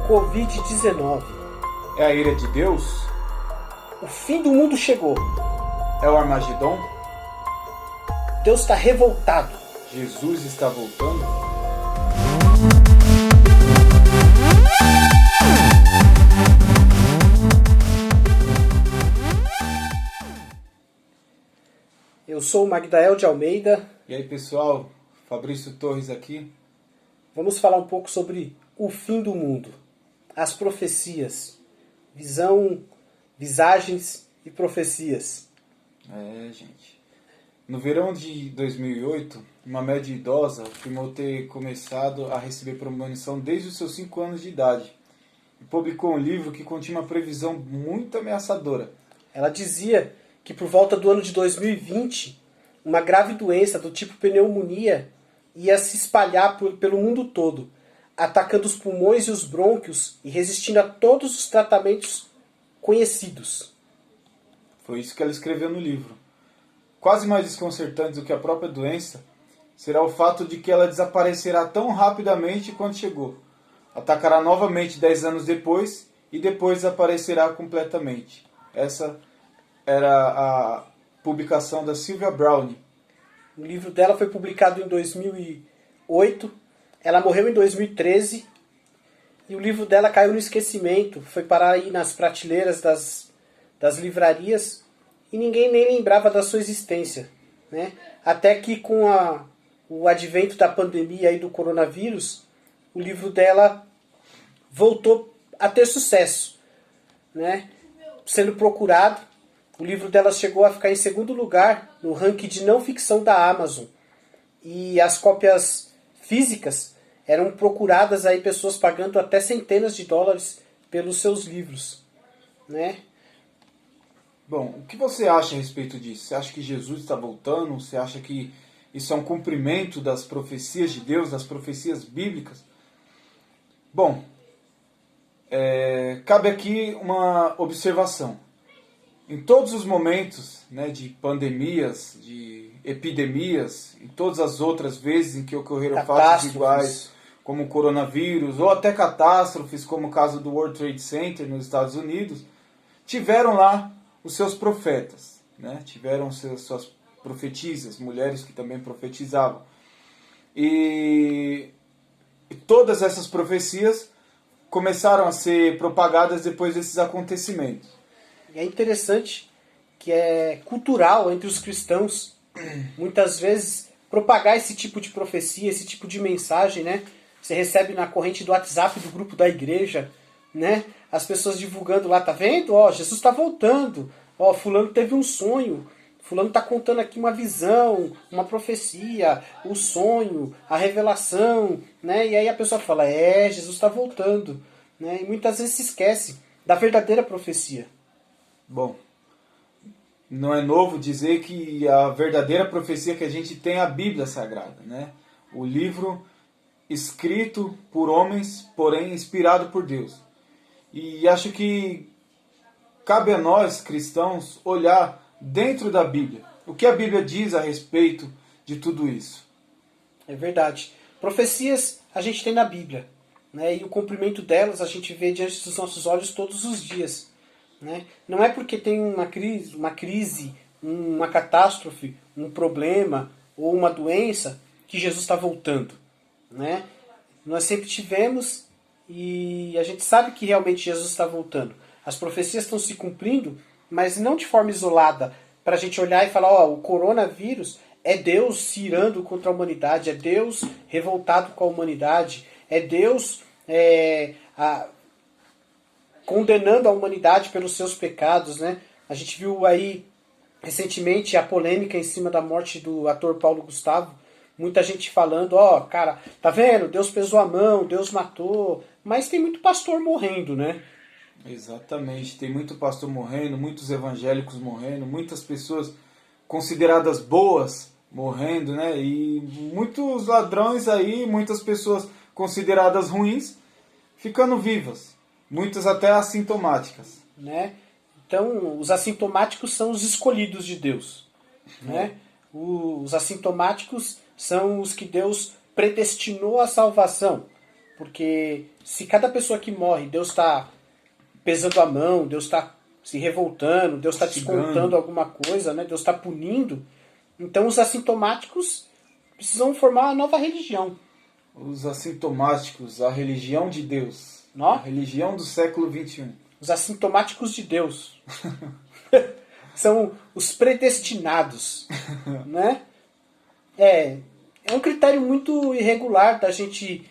Covid-19. É a ira de Deus? O fim do mundo chegou. É o Armagedon? Deus está revoltado. Jesus está voltando? Eu sou o Magdael de Almeida. E aí, pessoal, Fabrício Torres aqui. Vamos falar um pouco sobre o fim do mundo, as profecias, visagens e profecias. Gente. No verão de 2008, uma média idosa afirmou ter começado a receber premonição desde os seus 5 anos de idade e publicou um livro que continha uma previsão muito ameaçadora. Ela dizia que por volta do ano de 2020, uma grave doença do tipo pneumonia ia se espalhar pelo mundo todo, atacando os pulmões e os brônquios e resistindo a todos os tratamentos conhecidos. Foi isso que ela escreveu no livro. Quase mais desconcertante do que a própria doença será o fato de que ela desaparecerá tão rapidamente quanto chegou. Atacará novamente 10 anos depois e depois desaparecerá completamente. Essa era a publicação da Sylvia Browne. O livro dela foi publicado em 2008, ela morreu em 2013 e o livro dela caiu no esquecimento, foi parar aí nas prateleiras das livrarias e ninguém nem lembrava da sua existência, né? Até que com o advento da pandemia e do coronavírus, o livro dela voltou a ter sucesso, né? Sendo procurado. O livro dela chegou a ficar em segundo lugar no ranking de não ficção da Amazon. E as cópias físicas eram procuradas aí pessoas pagando até centenas de dólares pelos seus livros, né? Bom, o que você acha a respeito disso? Você acha que Jesus está voltando? Você acha que isso é um cumprimento das profecias de Deus, das profecias bíblicas? Bom, cabe aqui uma observação. Em todos os momentos, né, de pandemias, de epidemias, em todas as outras vezes em que ocorreram fatos iguais, como o coronavírus, ou até catástrofes, como o caso do World Trade Center nos Estados Unidos, tiveram lá os seus profetas, né? Tiveram suas profetisas, mulheres que também profetizavam. E todas essas profecias começaram a ser propagadas depois desses acontecimentos. É interessante que é cultural entre os cristãos, muitas vezes, propagar esse tipo de profecia, esse tipo de mensagem, né? Você recebe na corrente do WhatsApp do grupo da igreja, né? As pessoas divulgando lá, tá vendo? Ó, Jesus está voltando. Ó, fulano teve um sonho. Fulano está contando aqui uma visão, uma profecia, o sonho, a revelação, né? E aí a pessoa fala, Jesus está voltando, né? E muitas vezes se esquece da verdadeira profecia. Bom, não é novo dizer que a verdadeira profecia que a gente tem é a Bíblia Sagrada, né? O livro escrito por homens, porém inspirado por Deus. E acho que cabe a nós, cristãos, olhar dentro da Bíblia. O que a Bíblia diz a respeito de tudo isso? É verdade. Profecias a gente tem na Bíblia, né? E o cumprimento delas a gente vê diante dos nossos olhos todos os dias, né? Não é porque tem uma crise, uma catástrofe, um problema ou uma doença que Jesus está voltando, né? Nós sempre tivemos e a gente sabe que realmente Jesus está voltando. As profecias estão se cumprindo, mas não de forma isolada, para a gente olhar e falar, o coronavírus é Deus se irando contra a humanidade, é Deus revoltado com a humanidade, é Deus condenando a humanidade pelos seus pecados, né? A gente viu aí recentemente a polêmica em cima da morte do ator Paulo Gustavo. Muita gente falando, cara, tá vendo? Deus pesou a mão, Deus matou. Mas tem muito pastor morrendo, né? Exatamente, tem muito pastor morrendo, muitos evangélicos morrendo, muitas pessoas consideradas boas morrendo, né? E muitos ladrões aí, muitas pessoas consideradas ruins ficando vivas. Muitas até assintomáticas. Né? Então, os assintomáticos são os escolhidos de Deus. Né? Os assintomáticos são os que Deus predestinou à salvação. Porque se cada pessoa que morre, Deus está pesando a mão, Deus está se revoltando, Deus está descontando alguma coisa, né? Deus está punindo, então os assintomáticos precisam formar uma nova religião. Os assintomáticos, a religião de Deus. Não? A religião do século XXI. Os assintomáticos de Deus. São os predestinados. Né? É um critério muito irregular da gente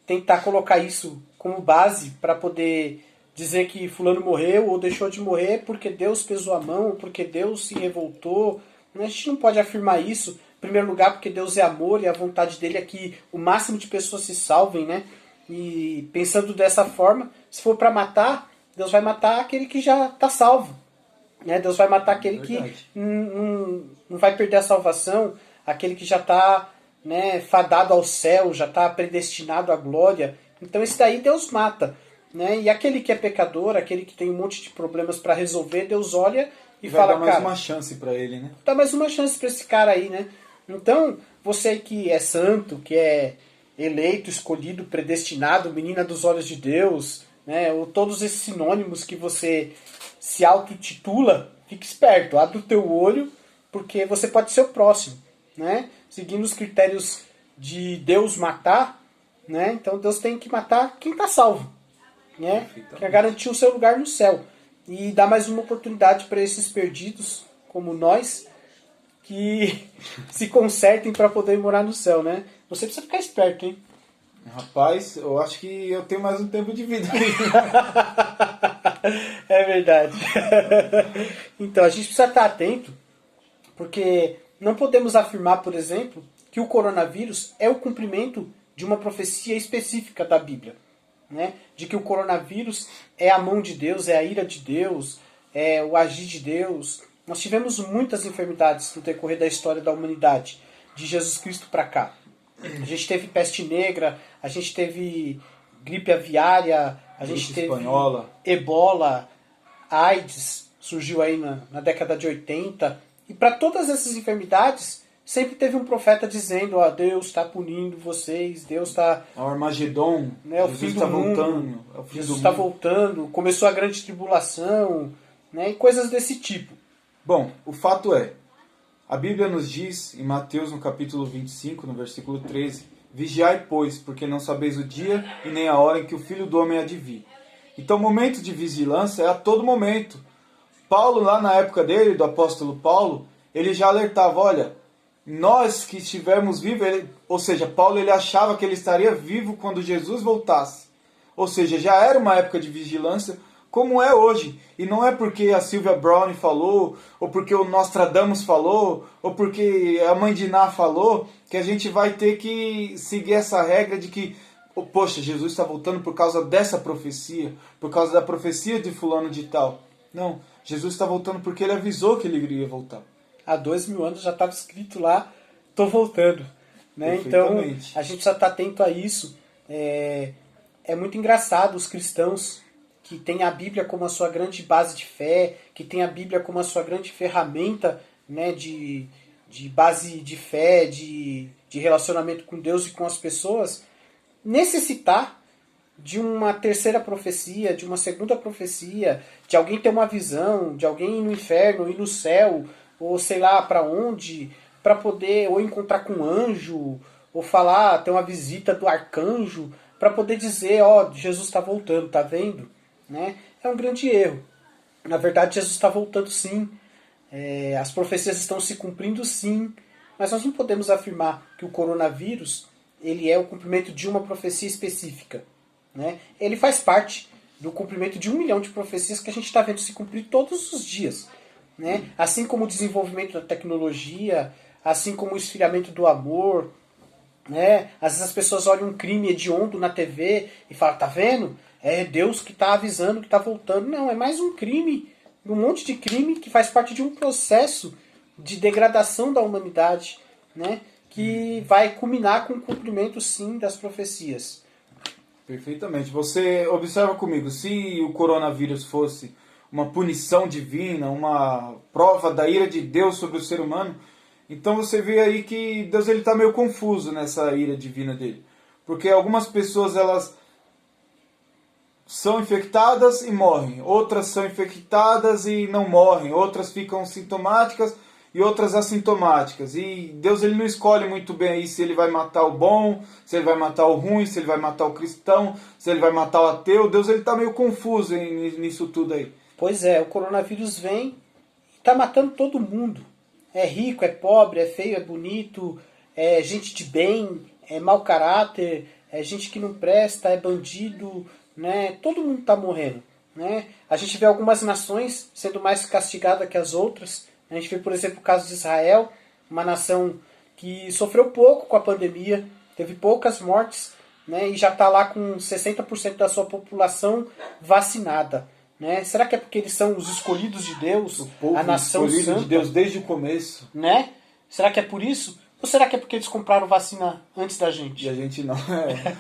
tentar colocar isso como base para poder dizer que fulano morreu ou deixou de morrer porque Deus pesou a mão, ou porque Deus se revoltou. A gente não pode afirmar isso. Em primeiro lugar, porque Deus é amor e a vontade dele é que o máximo de pessoas se salvem, né? E pensando dessa forma, se for para matar, Deus vai matar aquele que já está salvo. Né? Deus vai matar aquele que não vai perder a salvação, aquele que já está, né, fadado ao céu, já está predestinado à glória. Então esse daí Deus mata. Né? E aquele que é pecador, aquele que tem um monte de problemas para resolver, Deus olha e fala, vai dar mais uma chance para ele, né? Dá mais uma chance para esse cara aí, né? Então, você que é santo, que é eleito, escolhido, predestinado, menina dos olhos de Deus, né? Ou todos esses sinônimos que você se autotitula, fique esperto, abre o teu olho, porque você pode ser o próximo, né? Seguindo os critérios de Deus matar, né? Então Deus tem que matar quem está salvo, né? Que é garantir o seu lugar no céu. E dar mais uma oportunidade para esses perdidos, como nós, que se consertem para poder morar no céu, né? Você precisa ficar esperto, hein? Rapaz, eu acho que eu tenho mais um tempo de vida. É verdade. Então, a gente precisa estar atento, porque não podemos afirmar, por exemplo, que o coronavírus é o cumprimento de uma profecia específica da Bíblia. Né? De que o coronavírus é a mão de Deus, é a ira de Deus, é o agir de Deus. Nós tivemos muitas enfermidades no decorrer da história da humanidade, de Jesus Cristo para cá. A gente teve peste negra, a gente teve gripe aviária, a gente teve espanhola, ebola, AIDS, surgiu aí na década de 80. E para todas essas enfermidades, sempre teve um profeta dizendo, ó, Deus está punindo vocês, Deus está... O Armagedon, né, o fim do mundo, voltando, Jesus está voltando, começou a grande tribulação, né, e coisas desse tipo. Bom, o fato é, a Bíblia nos diz, em Mateus, no capítulo 25, no versículo 13, vigiai, pois, porque não sabeis o dia e nem a hora em que o Filho do Homem há de vir. Então, o momento de vigilância é a todo momento. Paulo, lá na época dele, do apóstolo Paulo, ele já alertava, olha, nós que estivermos vivos, ou seja, Paulo ele achava que ele estaria vivo quando Jesus voltasse. Ou seja, já era uma época de vigilância, como é hoje. E não é porque a Sylvia Browne falou, ou porque o Nostradamus falou, ou porque a mãe de Ná falou, que a gente vai ter que seguir essa regra de que, poxa, Jesus está voltando por causa dessa profecia, por causa da profecia de fulano de tal. Não, Jesus está voltando porque ele avisou que ele iria voltar. Há 2000 anos já estava escrito lá, estou voltando. Né? Então, a gente precisa estar atento a isso. É muito engraçado os cristãos que têm a Bíblia como a sua grande base de fé, que têm a Bíblia como a sua grande ferramenta, né, de base de fé, de relacionamento com Deus e com as pessoas, necessitar de uma terceira profecia, de uma segunda profecia, de alguém ter uma visão, de alguém ir no inferno, ir no céu, ou sei lá para onde, para poder ou encontrar com um anjo, ou falar, ter uma visita do arcanjo, para poder dizer, ó, Jesus está voltando, tá vendo? Né? É um grande erro. Na verdade, Jesus está voltando sim, as profecias estão se cumprindo sim, mas nós não podemos afirmar que o coronavírus ele é o cumprimento de uma profecia específica. Né? Ele faz parte do cumprimento de 1 milhão de profecias que a gente está vendo se cumprir todos os dias. Né? Assim como o desenvolvimento da tecnologia, assim como o esfriamento do amor. Né? Às vezes as pessoas olham um crime hediondo na TV e falam, tá vendo? É Deus que está avisando que está voltando. Não, é mais um crime, um monte de crime que faz parte de um processo de degradação da humanidade, né? Que vai culminar com o cumprimento, sim, das profecias. Perfeitamente. Você observa comigo, se o coronavírus fosse uma punição divina, uma prova da ira de Deus sobre o ser humano, então você vê aí que Deus está meio confuso nessa ira divina dele. Porque algumas pessoas, elas são infectadas e morrem. Outras são infectadas e não morrem. Outras ficam sintomáticas e outras assintomáticas. E Deus, ele não escolhe muito bem aí se ele vai matar o bom, se ele vai matar o ruim, se ele vai matar o cristão, se ele vai matar o ateu. Deus, ele está meio confuso nisso tudo aí. Pois é, o coronavírus vem e está matando todo mundo. É rico, é pobre, é feio, é bonito, é gente de bem, é mau caráter, é gente que não presta, é bandido, né? Todo mundo está morrendo, né? A gente vê algumas nações sendo mais castigadas que as outras. A gente vê, por exemplo, o caso de Israel, uma nação que sofreu pouco com a pandemia, teve poucas mortes, né? E já está lá com 60% da sua população vacinada. Né? Será que é porque eles são os escolhidos de Deus, o povo a nação escolhido santa, de Deus desde o começo? Né? Será que é por isso? Ou será que é porque eles compraram vacina antes da gente? E a gente não.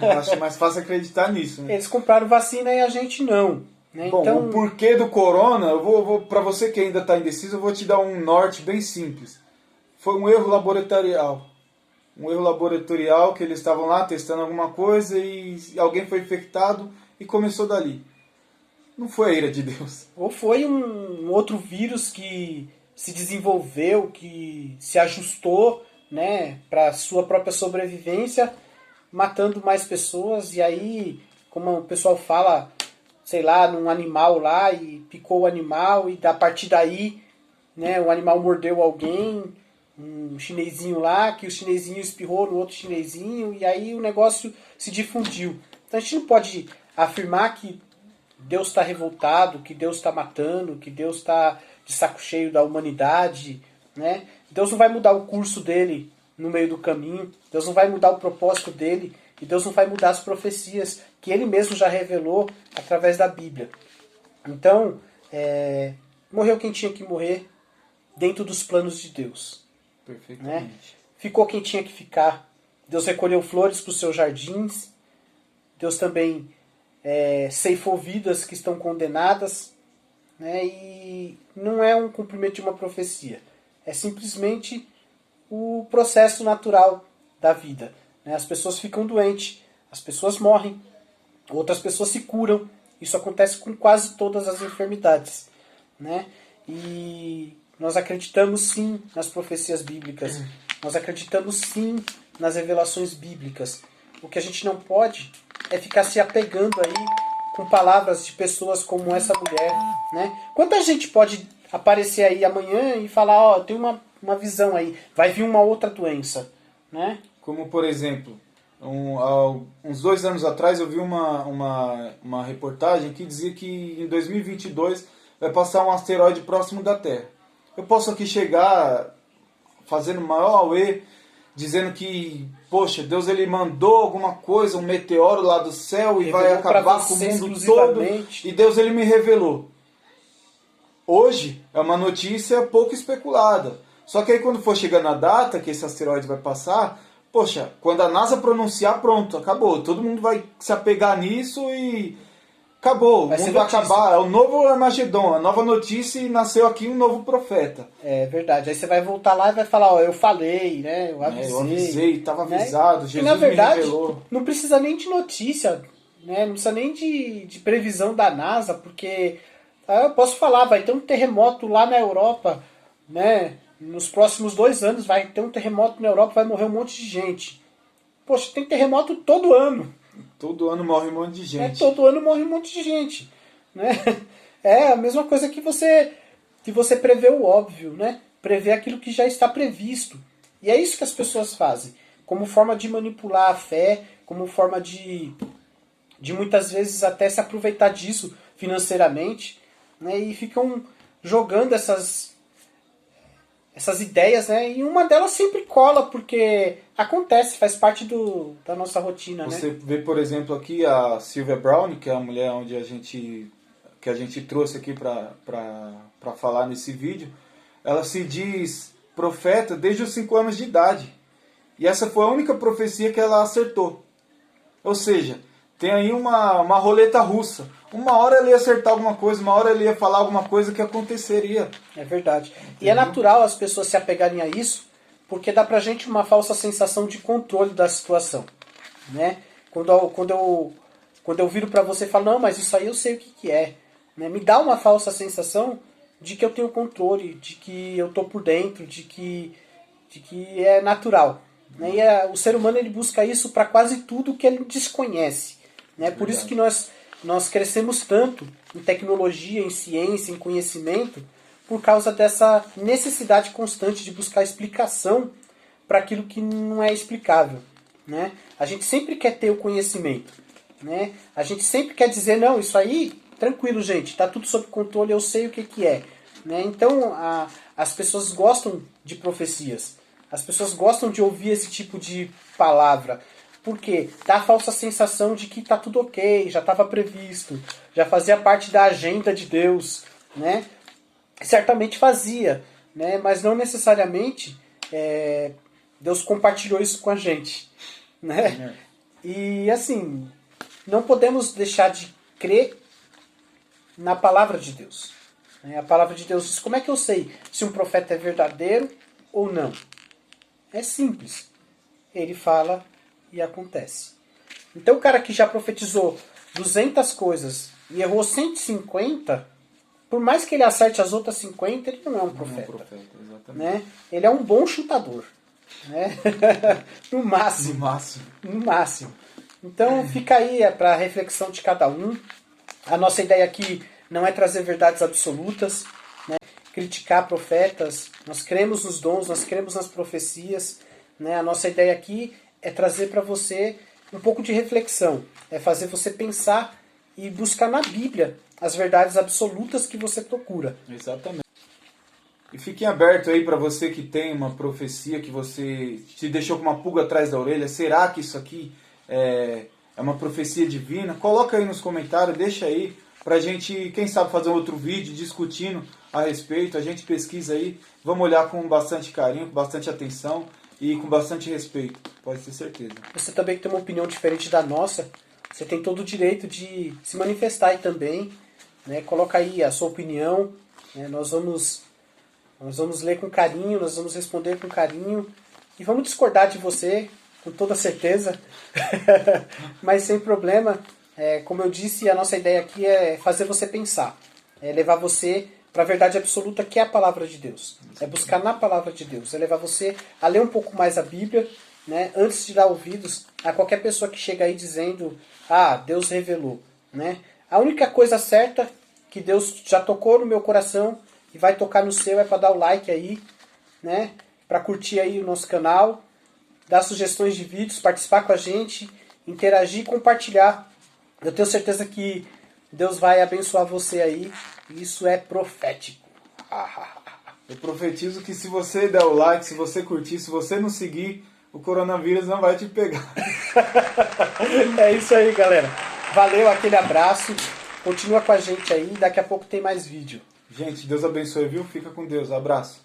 Eu acho mais fácil acreditar nisso. Né? Eles compraram vacina e a gente não. Né? Bom, então... o porquê do corona, eu vou para você que ainda está indeciso, eu vou te dar um norte bem simples. Foi um erro laboratorial. Um erro laboratorial que eles estavam lá testando alguma coisa e alguém foi infectado e começou dali. Não foi a ira de Deus. Ou foi um outro vírus que se desenvolveu, que se ajustou, né, para sua própria sobrevivência, matando mais pessoas. E aí, como o pessoal fala, sei lá, num animal lá e picou o animal e a partir daí, né, o animal mordeu alguém, um chinesinho lá, que o chinesinho espirrou no outro chinesinho e aí o negócio se difundiu. Então a gente não pode afirmar que Deus está revoltado, que Deus está matando, que Deus está de saco cheio da humanidade, né? Deus não vai mudar o curso dele no meio do caminho, Deus não vai mudar o propósito dele, e Deus não vai mudar as profecias que ele mesmo já revelou através da Bíblia. Então, morreu quem tinha que morrer dentro dos planos de Deus. Perfeitamente. Né? Ficou quem tinha que ficar. Deus recolheu flores para os seus jardins, Deus também ceifou vidas que estão condenadas, né? E não é um cumprimento de uma profecia, é simplesmente o processo natural da vida, né? As pessoas ficam doentes, as pessoas morrem, outras pessoas se curam. Isso acontece com quase todas as enfermidades, né? E nós acreditamos sim nas profecias bíblicas, nós acreditamos sim nas revelações bíblicas. O que a gente não pode é ficar se apegando aí com palavras de pessoas como essa mulher, né? Quanta gente pode aparecer aí amanhã e falar, ó, tem uma visão aí, vai vir uma outra doença, né? Como, por exemplo, há uns 2 anos atrás eu vi uma reportagem que dizia que em 2022 vai passar um asteroide próximo da Terra. Eu posso aqui chegar fazendo maior auê, dizendo que, poxa, Deus ele mandou alguma coisa, um meteoro lá do céu e vai acabar com o mundo todo. E Deus ele me revelou. Hoje é uma notícia pouco especulada. Só que aí quando for chegando a data que esse asteroide vai passar, poxa, quando a NASA pronunciar, pronto, acabou. Todo mundo vai se apegar nisso e acabou. O mundo vai acabar. É o novo Armagedon, a nova notícia e nasceu aqui um novo profeta. É verdade. Aí você vai voltar lá e vai falar, ó, eu falei, né? Eu avisei. Estava avisado, né? Jesus e, na verdade, me revelou. Não precisa nem de notícia, né? Não precisa nem de previsão da NASA, porque eu posso falar, vai ter um terremoto lá na Europa, né? Nos próximos 2 anos vai ter um terremoto na Europa, vai morrer um monte de gente. Poxa, tem terremoto todo ano. Todo ano morre um monte de gente. Todo ano morre um monte de gente. Né? É a mesma coisa que você prevê o óbvio, né? Prevê aquilo que já está previsto. E é isso que as pessoas fazem. Como forma de manipular a fé, como forma de muitas vezes até se aproveitar disso financeiramente. Né? E ficam jogando essas ideias, né? E uma delas sempre cola, porque acontece, faz parte da nossa rotina, Você né? vê, por exemplo, aqui a Sylvia Brown, que é a mulher que a gente trouxe aqui para falar nesse vídeo. Ela se diz profeta desde os 5 anos de idade. E essa foi a única profecia que ela acertou. Ou seja, tem aí uma roleta russa. Uma hora ela ia acertar alguma coisa, uma hora ele ia falar alguma coisa que aconteceria. É verdade. E é natural as pessoas se apegarem a isso, porque dá pra gente uma falsa sensação de controle da situação. Né? Quando eu viro para você e falo, não, mas isso aí eu sei o que é. Né? Me dá uma falsa sensação de que eu tenho controle, de que eu tô por dentro, de que é natural. Né? E o ser humano ele busca isso para quase tudo que ele desconhece. Né? Por isso que nós crescemos tanto em tecnologia, em ciência, em conhecimento, por causa dessa necessidade constante de buscar explicação para aquilo que não é explicável. Né? A gente sempre quer ter o conhecimento. Né? A gente sempre quer dizer, não, isso aí, tranquilo, gente, está tudo sob controle, eu sei o que é. Né? Então, as pessoas gostam de profecias. As pessoas gostam de ouvir esse tipo de palavra. Por quê? Dá a falsa sensação de que está tudo ok, já estava previsto, já fazia parte da agenda de Deus. Né? Certamente fazia, né? Mas não necessariamente Deus compartilhou isso com a gente. Né? E assim, não podemos deixar de crer na palavra de Deus. A palavra de Deus diz, como é que eu sei se um profeta é verdadeiro ou não? É simples. Ele fala e acontece. Então o cara que já profetizou 200 coisas e errou 150, por mais que ele acerte as outras 50, ele não é um profeta. Não é um profeta, exatamente. Né? Ele é um bom chutador. Né? No máximo. Então fica aí para a reflexão de cada um. A nossa ideia aqui não é trazer verdades absolutas, né? Criticar profetas. Nós cremos nos dons, nós cremos nas profecias. Né? A nossa ideia aqui é trazer para você um pouco de reflexão. É fazer você pensar e buscar na Bíblia as verdades absolutas que você procura. Exatamente. E fiquem abertos aí para você que tem uma profecia que você te deixou com uma pulga atrás da orelha. Será que isso aqui é uma profecia divina? Coloca aí nos comentários, deixa aí pra gente, quem sabe, fazer um outro vídeo discutindo a respeito. A gente pesquisa aí, vamos olhar com bastante carinho, com bastante atenção e com bastante respeito, pode ter certeza. Você também tem uma opinião diferente da nossa, você tem todo o direito de se manifestar aí também, né? Coloca aí a sua opinião, né? Nós vamos ler com carinho, nós vamos responder com carinho e vamos discordar de você, com toda certeza, mas sem problema. Como eu disse, a nossa ideia aqui é fazer você pensar, é levar você para a verdade absoluta que é a palavra de Deus. É buscar na palavra de Deus, é levar você a ler um pouco mais a Bíblia, né, antes de dar ouvidos a qualquer pessoa que chega aí dizendo, Deus revelou. Né? A única coisa certa que Deus já tocou no meu coração e vai tocar no seu é para dar o like aí, né, para curtir aí o nosso canal, dar sugestões de vídeos, participar com a gente, interagir e compartilhar. Eu tenho certeza que Deus vai abençoar você aí. Isso é profético. Eu profetizo que se você der o like, se você curtir, se você não seguir, o coronavírus não vai te pegar. É isso aí, galera. Valeu, aquele abraço. Continua com a gente aí. Daqui a pouco tem mais vídeo. Gente, Deus abençoe, viu? Fica com Deus. Abraço.